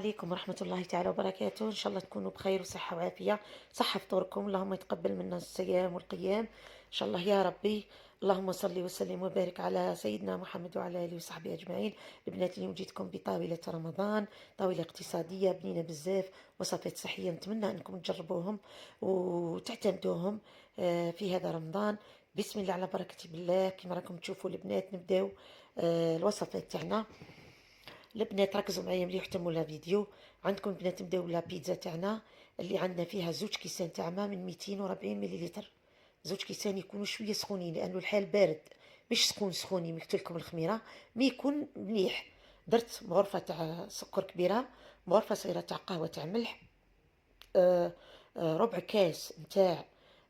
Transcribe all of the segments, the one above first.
عليكم ورحمة الله تعالى وبركاته. إن شاء الله تكونوا بخير وصحة وعافية. صحة فطوركم، اللهم يتقبل منا الصيام والقيام إن شاء الله يا ربي. اللهم صل وسلم وبارك على سيدنا محمد وعلى آله وصحبه أجمعين. البنات اليوم جيتكم بطاولة رمضان، طاولة اقتصادية بنينة بزاف، وصفات صحية نتمنى أنكم تجربوهم وتعتمدوهم في هذا رمضان. بسم الله على بركة بالله. كما راكم تشوفوا البنات نبداو الوصفات تاعنا. البنات ركزوا معايا مليح وتموا لا فيديو. عندكم البنات نبداو لا بيتزا تاعنا اللي عندنا فيها زوج كيسان تاع ماء من 240 مليلتر. زوج كيسان يكونوا شويه سخونين لانه الحال بارد، مش سخون سخوني قلت لكم الخميره، مي يكون مليح. درت مغرفه تاع سكر كبيره، مغرفه صغيره تاع قهوه تاع ملح، ربع كاس نتاع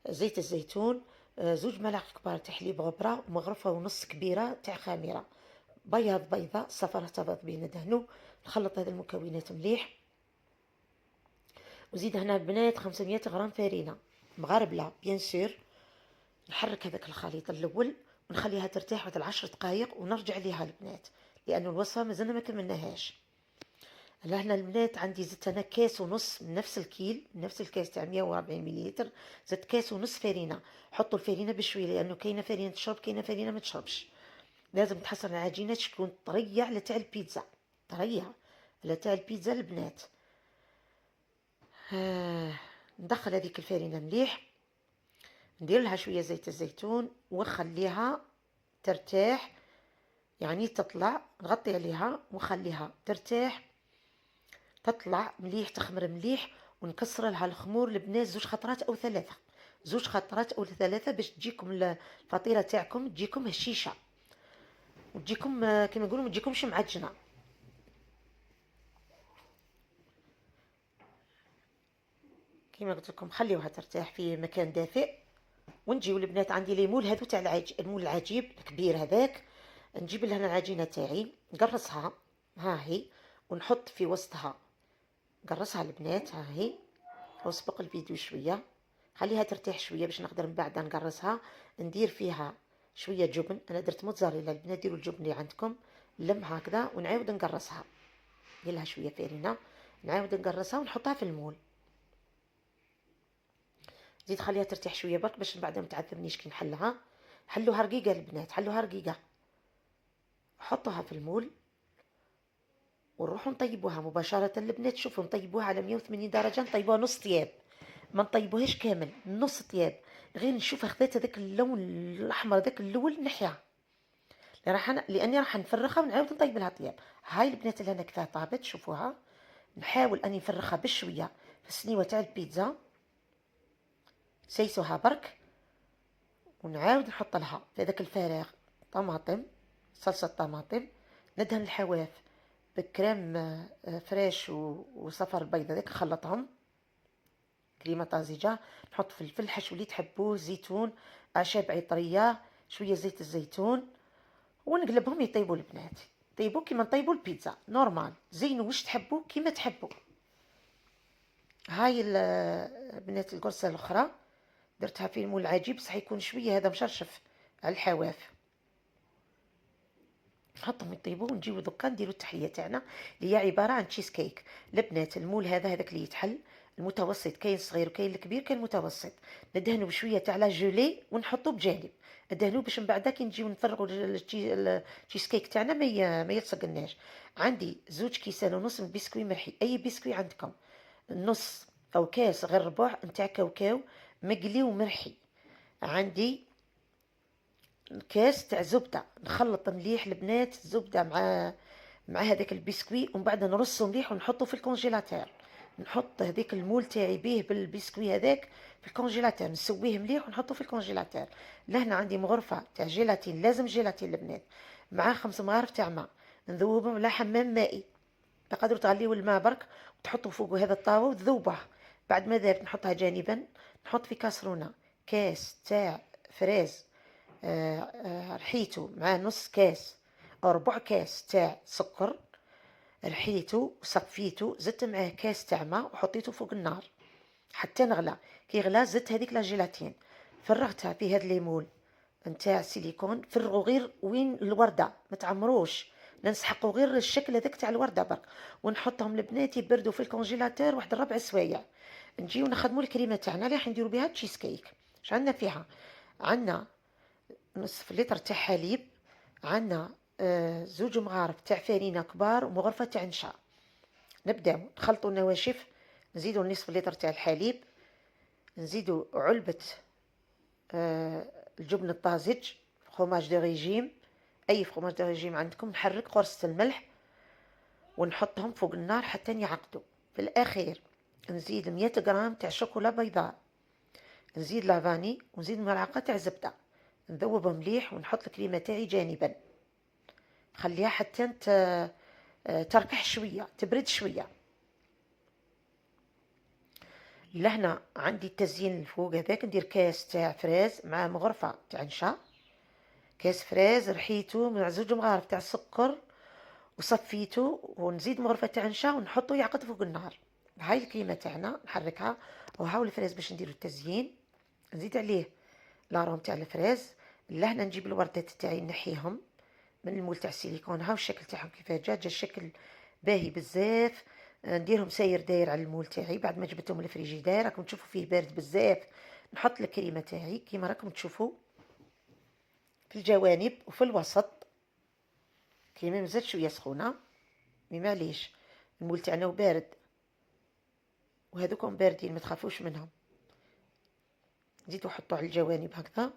زيت الزيتون، زوج ملاعق كبار تاع حليب غبره، ومغرفه ونص كبيره تاع خميره، بياض بيضة صفرة تبض بين ندهنو. نخلط هذه المكونات مليح، وزيد هنا البنات 500 غرام فارينة مغربلة بيان سور. نحرك هذاك الخليط الأول ونخليها ترتاح واحد 10 دقائق ونرجع ليها البنات، لأنه الوصفة مازلنا ما كملناهاش. هنا البنات عندي زدت انا كاس ونص من نفس الكيل، من نفس الكاس تاع 140 مليلتر، زدت كاس ونص فارينة. حطوا الفارينة بشوية لأنه كاينة فارينة تشرب كاينة فارينة ما تشربش. لازم تحصل العجينة تكون طرية على تاع البيتزا، طرية على تاع البيتزا البنات. ندخل هذيك الفارينة مليح، ندير لها شوية زيت الزيتون ونخليها ترتاح، يعني تطلع، نغطي عليها ونخليها ترتاح تطلع مليح تخمر مليح. ونكسر لها الخمور البنات زوج خطرات او ثلاثة، زوج خطرات او ثلاثة باش تجيكم الفطيرة تاعكم تجيكم هشيشة وتجيكم كما نقولوا ما تجيكمش معجنة. كما قلت لكم خليوها ترتاح في مكان دافئ. ونجيو البنات عندي لي مول هذو تاع المول العجيب الكبير هذاك، نجيب لهنا العجينه تاعي نقرصها، ها هي، ونحط في وسطها، نقرصها البنات ها هي، وسبق الفيديو شويه، خليها ترتاح شويه باش نقدر من بعد نقرصها. ندير فيها شويه جبن، انا درت موتزاريلا، البنات ديروا الجبن اللي عندكم، لم هكذا، ونعاود نقرصها، ندير لها شويه فارينه، نعاود نقرصها ونحطها في المول. زيد خليها ترتاح شويه برك باش من بعد ما تعذبنيش كي نحلها. حلوها رقيقه البنات، حلوها رقيقه، حطوها في المول ونروحوا نطيبوها مباشره البنات. شوفوا نطيبوها على 180 درجه، نطيبوها نص طياب، ما نطيبوهاش كامل، نص طياب، غير نشوف خذات هذاك اللون الاحمر ذاك الاول نحيها، لاني راح نفرخها ونعاود نطيب لها طياب. هاي البنات اللي انا كيفاه طابت شوفوها، نحاول اني نفرخها بشويه في السنيوه تاع البيتزا، سيسوها برك، ونعاود نحط لها في هذاك الفراغ طماطم، صلصة طماطم، ندهن الحواف بكريم فريش وصفر البيضة ذاك نخلطهم كريمة طازجة، نحط فلفل الحشو اللي تحبوه، زيتون، أعشاب عطرية، شوية زيت الزيتون، ونقلبهم يطيبوا البنات، طيبوا كيما نطيبوا البيتزا نورمال، زينوا واش تحبوا كيما تحبوا. هاي البنات القرصة الأخرى درتها في المول العجيب، بصح يكون شويه هذا مشرشف على الحواف، نحطهم يطيبوا ونجيو دوكا نديرو التحليه تاعنا اللي هي عباره عن تشيز كيك. البنات المول هذاك اللي يتحل المتوسط، كاين صغير وكاين الكبير، كاين المتوسط، ندهنو بشويه تاع لا جولي ونحطو بجانب، ندهنو باش من بعدا كي نجيو نفرغوا التشيز كيك تاعنا ما يلصقناش. عندي زوج كيسان ونص من بسكوي مرحي، اي بسكوي عندكم، نص او كاس غير ربع نتاع كاوكاو مقلي ومرحي. عندي كاس تاع زبده، نخلط مليح البنات الزبده مع هذاك البسكوي، ومن بعد نرصه مليح ونحطه في الكونجيلاتور، نحط هذيك المول تاعي بيه بالبسكوي هذاك في الكونجيلاتور، نسويه مليح ونحطه في الكونجيلاتور. لهنا عندي مغرفه تاع جيلاتين، لازم جيلاتين البنات، مع 5 مغارف تاع ماء، نذوبهم على حمام مائي، تقدروا تغليوا الماء برك وتحطوا فوقه هذا الطاوة وتذوبه. بعد ما ذاب نحطها جانبا، نحط في كاسرونة كاس تاع فريز، رحيته مع نص كاس او ربع كاس تاع سكر، رحيته وصفيته، زدت معاه كاس تاع ماء وحطيته فوق النار حتى نغلى. كي غلا زدت هذيك لا جيلاتين، فرغتها في هاد ليمون نتاع سيليكون، فرغوا غير وين الورده ما تعمروش، نسحقوا غير الشكل هذاك تاع الورده برك، ونحطهم البنات يبردوا في الكونجيلاتور واحد ربع سوايع. نجيو نخدموا الكريمه تاعنا اللي راح نديروا بها تشيز كيك. اش عندنا فيها؟ عندنا نصف لتر تاع حليب، عندنا زوج مغارف تاع فرينه كبار ومغرفه تاع نشا. نبداو نخلطوا النواشف، نزيدوا نصف لتر تاع الحليب، نزيدوا علبه الجبن الطازج، فروماج دو ريجيم، اي فروماج دو ريجيم عندكم. نحرك قرصة الملح ونحطهم فوق النار حتى يعقدوا. في الاخير نزيد 100 غرام تاع شوكولا بيضاء، نزيد لافاني، ونزيد ملعقه تاع زبده. نذوبهم مليح ونحط الكريمه تاعي جانبا، خليها حتى تركح شويه، تبرد شويه. لهنا عندي التزيين الفوق هذاك، ندير كاس تاع فريز مع مغرفه تاع نشا، كاس فريز رحيته مع زوج مغارف تاع السكر وصفيته، ونزيد مغرفه تاع نشا ونحطه يعقد فوق النار. هاي الكريمه تاعنا نحركها، وهاو الفريز باش نديرو التزيين. نزيد عليه لاروم تاع الفريز. لهنا نجيب الوردات تاعي نحيهم من المول تاع السيليكون. هاو الشكل تاعهم كيفاه جا الشكل باهي بزاف. نديرهم ساير داير على المول تاعي. بعد ما جبتهم الفريجيدير راكم تشوفوا فيه بارد بزاف، نحط الكريمه تاعي كيما راكم تشوفوا في الجوانب وفي الوسط. كريمه مازال شويه سخونه، مي معليش المول تاعنا بارد، وهذوكم باردين ما تخافوش منهم. نزيدو حطوا على الجوانب هكذا،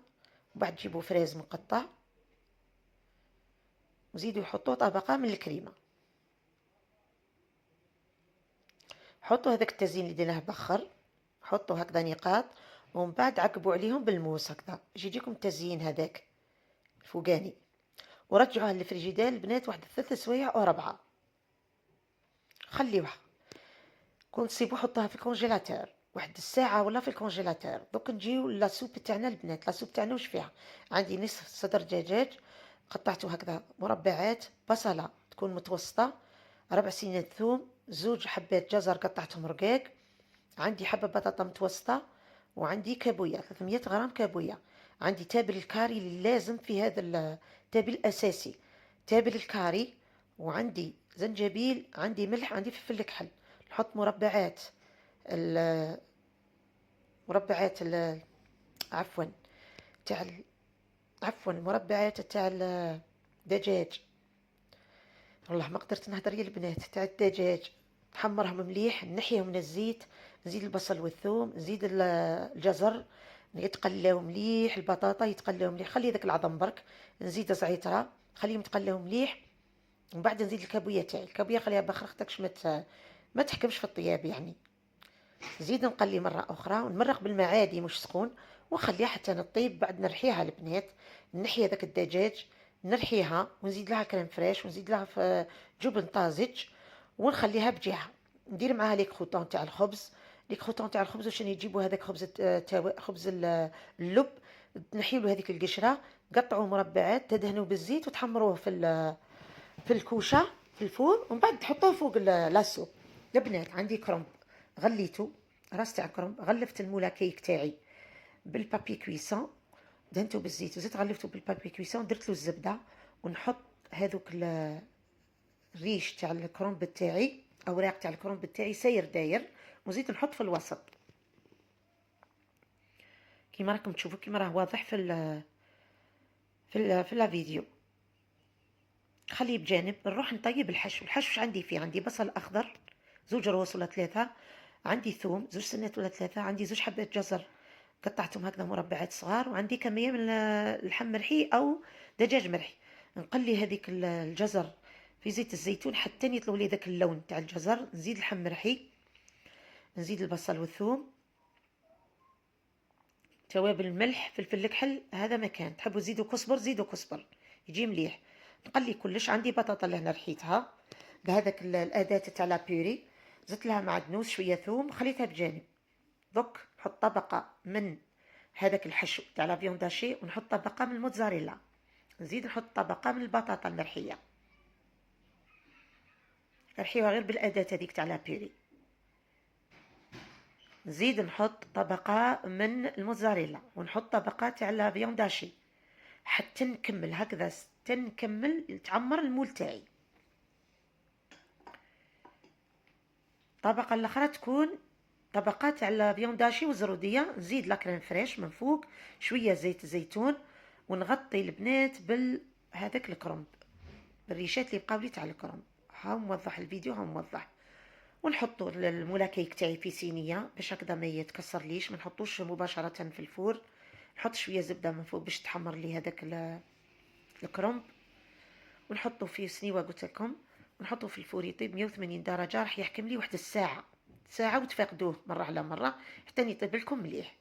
وبعد جيبوا فريز مقطع وزيدوا حطوا طبقه من الكريمه. حطوا هذاك التزيين اللي درناه بخر، حطوا هكذا نقاط، ومن بعد عقبوا عليهم بالموس هكذا باش يجيكم التزيين هذاك الفوقاني. ورجعوها للفريجيدير البنات واحد 3 سوايع او 4. خليوها كون تصيبوا حطوها في الكونجيلاتور واحد الساعه ولا في الكونجيلاتور. دوك نجيو لاسوب تاعنا البنات. لاسوب تاعنا واش فيها؟ عندي نصف صدر دجاج قطعته هكذا مربعات، بصله تكون متوسطه، 4 سنين ثوم، زوج حبات جزر قطعتهم رقاق، عندي حبه بطاطا متوسطه، وعندي كابويا 300 غرام كابويا. عندي تابل الكاري اللي لازم في هذا التابل الاساسي، تابل الكاري. وعندي زنجبيل، عندي ملح، عندي فلفل كحل. نحط مربعات مربعات عفوا تاع مربعات تاع الدجاج. والله ما قدرت نهدر يا البنات. تاع الدجاج نحمرهم مليح، نحيهم من الزيت، نزيد البصل والثوم، نزيد الجزر يتقلاو مليح، البطاطا يتقلاو مليح، خلي ذاك العظم برك، نزيد زعيتره خليهم يتقلاو مليح. ومن بعد نزيد الكابويه تاعي. الكابويه خليها بخرختكش ما تحكمش في الطياب يعني. نزيد نقلي مره اخرى ونمرق بالماء عادي مش سخون، ونخليها حتى نطيب. بعد نرحيها البنات، نحي هذاك الدجاج نرحيها، ونزيد لها كريم فريش، ونزيد لها في جبن طازج، ونخليها بجهه. ندير معاها ليك خوطون تاع الخبز. ليك خوطون تاع الخبز واش يجيبوا هذاك خبز خبز اللب، تنحيوا هذيك القشره، قطعوا مربعات، تدهنوا بالزيت وتحمروه في الكوشه في الفور، ومن بعد تحطوه فوق لاسوب. البنات عندي كرنب غليته، راس تاع كرنب، غلفت المولا كيك تاعي بالبابي كويسون، دهنته بالزيت وزيت غلفته بالبابي كويسون، درت له الزبده. ونحط هذوك الريش تاع الكرنب تاعي، اوراق تاع الكرنب تاعي ساير داير، وزيد نحط في الوسط كيما راكم تشوفوا، كيما راه واضح في لا فيديو. خليه بجانب. نروح نطيب الحشو. الحشو عندي فيه، عندي بصل اخضر زوج روس ولا 3، عندي ثوم زوج سنات ولا 3، عندي زوج حبات جزر قطعتهم هكذا مربعات صغار، وعندي كمية من اللحم مرحي أو دجاج مرحي. نقلي هذيك الجزر في زيت الزيتون حتى يطلو لي ذاك اللون تاع الجزر. نزيد اللحم مرحي، نزيد البصل والثوم، توابل الملح، فلفل الكحل، هذا مكان تحبوا زيدوا كزبر زيدوا كزبر يجي مليح. نقلي كلش. عندي بطاطا اللي هنا رحيتها بهذاك الأداة تاع لابيوري، زدت لها معدنوس شوية ثوم خليتها بجانب. دوك نحط طبقة من هذاك الحشو تاع لا فيونداشي، ونحط طبقة من الموتزاريلا، نزيد نحط طبقة من البطاطا المرحية، نرحيوها غير بالأداة هذيك تاع لابيوري. نزيد نحط طبقة من الموتزاريلا، ونحط طبقة تاع لا فيونداشي حتى نكمل هكذا تنكمل تعمر المول تاعي. الطبقه الاخرى تكون طبقه تاع الفيونداشي والزروديه، نزيد لا كريم فريش من فوق، شويه زيت الزيتون، ونغطي البنات هذاك الكرنب، بالريشات اللي بقاو لي تاع الكرنب. ها موضح الفيديو، ها موضح. ونحطوا المولاكيك تاعي في صينيه باش هكذا ما يتكسر ليش، ما نحطوش مباشره في الفور. نحط شويه زبده من فوق باش تحمر لي هذاك الكرنب، ونحطه في سنيوه قلت لكم، ونحطه في الفور يطيب 180 درجه، راح يحكم لي واحد ساعه وتفقدوه مره على مره حتى يطيب لكم مليح،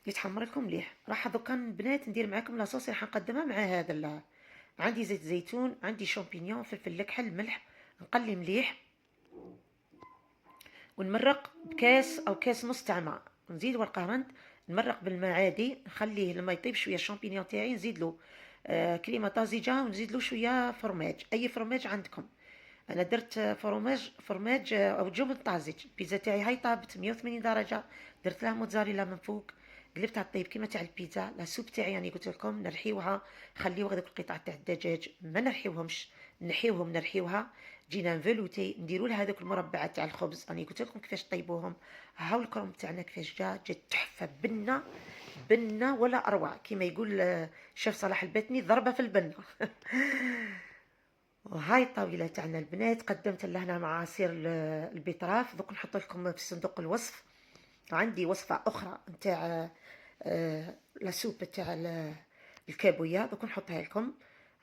يتحمر لكم مليح. راح دوكا البنات ندير معاكم لاصوص راح نقدمها مع هذا عندي زيت زيتون، عندي شامبينيون، فلفل الكحل، ملح، نقلي مليح، ونمرق بكاس او كاس نص تاع ماء، نزيد ورقه رند، نمرق بالماء عادي، نخليه لما يطيب شويه الشامبينيون تاعي، نزيد له كريمه طازجه، ونزيد له شويه فرماج، اي فرماج عندكم. انا درت فرماج او جبن طازج. البيتزا تاعي هاي طابت 180 درجه، درت لها موتزاريلا من فوق، قلبتها طيب كيما تاع البيتزا. لا سوب تاعي يعني قلت لكم نرحيوها، خليو هذوك القطع تاع الدجاج ما نرحيوهمش، نرحيوها، جينا نفلوتي، نديروا لها هذوك المربعات تاع الخبز. انا قلت لكم كيفاش طيبوهم. هاو الكرم تاعنا كيفاش جات تحفه، بنه ولا اروع، كيما يقول الشيف صلاح الباتني، ضربه في البنه. وهاي الطاولة تاعنا البنات قدمت لهنا مع عصير البيتراف، دوك نحط لكم في صندوق الوصف. عندي وصفة أخرى نتاع لاسوب تاع الكابويا، دوك نحطها لكم.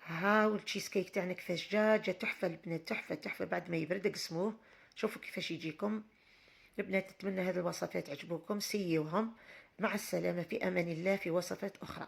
هاو التشيز كيك تاعنا كيفاش جا تحفة البنات، تحفة بعد ما يبرد قسموه، شوفوا كيفاش يجيكم البنات. نتمنى هذه الوصفات عجبوكم، سيوهم. مع السلامة، في أمان الله، في وصفات أخرى.